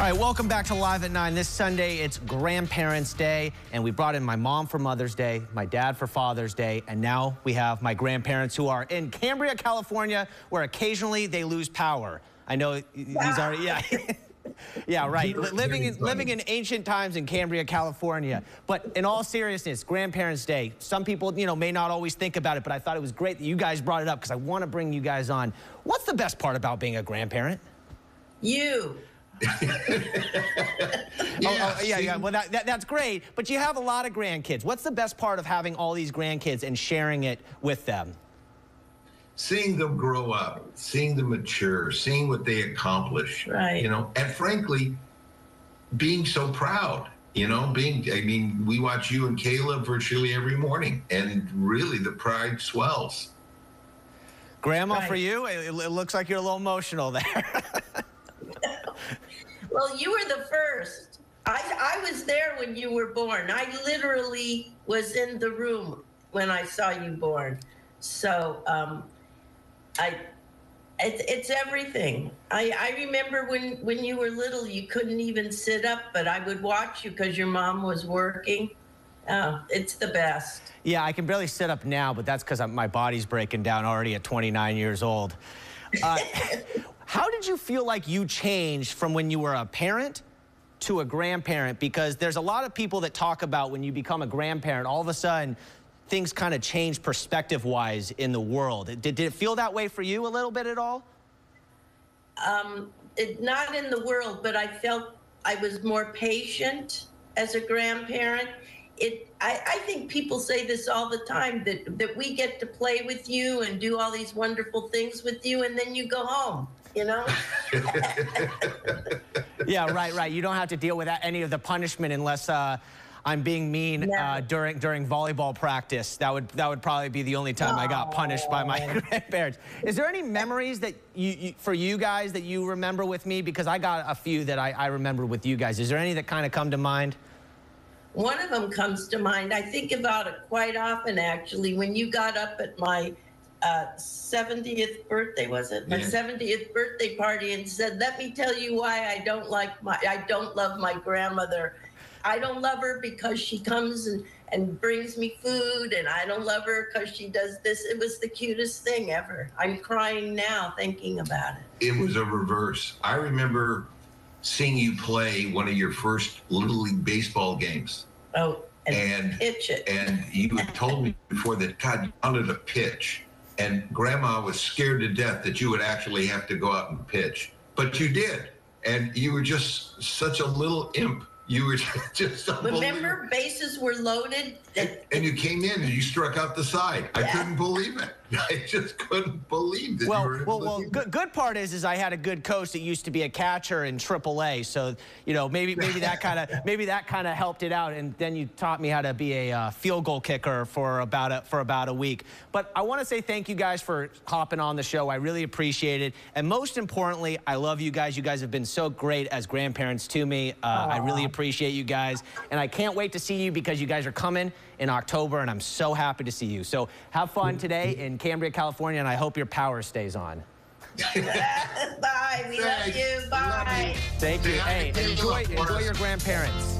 All right, welcome back to Live at 9. This Sunday, it's Grandparents' Day, and we brought in my mom for Mother's Day, my dad for Father's Day, and now we have my grandparents who are in Cambria, California, where occasionally they lose power. I know he's already, yeah. Yeah, right. Living in ancient times in Cambria, California. But in all seriousness, Grandparents' Day, some people, may not always think about it, but I thought it was great that you guys brought it up because I want to bring you guys on. What's the best part about being a grandparent? You. Yeah. Well, that's great. But you have a lot of grandkids. What's the best part of having all these grandkids and sharing it with them? Seeing them grow up, seeing them mature, seeing what they accomplish, right. And frankly, being so proud, we watch you and Kayla virtually every morning, and really the pride swells. Grandma, right. For you, it looks like you're a little emotional there. Well, you were the first. I was there when you were born. I literally was in the room when I saw you born. So, it's everything. I remember when you were little, you couldn't even sit up, but I would watch you because your mom was working. It's the best. Yeah, I can barely sit up now, but that's because my body's breaking down already at 29 years old. How did you feel like you changed from when you were a parent to a grandparent? Because there's a lot of people that talk about when you become a grandparent, all of a sudden, things kind of change perspective-wise in the world. Did it feel that way for you a little bit at all? Not in the world, but I felt I was more patient as a grandparent. I think people say this all the time, that we get to play with you and do all these wonderful things with you, and then you go home, Yeah, right. You don't have to deal with any of the punishment unless I'm being mean during volleyball practice. That would probably be the only time I got punished by my grandparents. Is there any memories that for you guys that you remember with me? Because I got a few that I remember with you guys. Is there any that kind of come to mind? One of them comes to mind. I think about it quite often, actually, when you got up at my 70th birthday, was it? My 70th birthday party, and said, "Let me tell you why I don't love my grandmother. I don't love her because she comes and brings me food, and I don't love her because she does this." It was the cutest thing ever. I'm crying now thinking about it. It was a reverse. I remember seeing you play one of your first Little League baseball games. Oh, and pitch it. And you had told me before that, God, you wanted to pitch. And Grandma was scared to death that you would actually have to go out and pitch. But you did. And you were just such a little imp. You were just remember, bases were loaded. And you came in and you struck out the side. I couldn't believe it. I just couldn't believe that you were able to do that. Good part is I had a good coach that used to be a catcher in AAA, so maybe that kind of helped it out. And then you taught me how to be a field goal kicker for about a week. But I want to say thank you guys for hopping on the show. I really appreciate it, and most importantly, I love you guys. You guys have been so great as grandparents to me. I really appreciate you guys, and I can't wait to see you because you guys are coming in October, and I'm so happy to see you. So have fun today in Cambria, California, and I hope your power stays on. Bye. We love you. Bye. Thank you. Hey, enjoy your grandparents.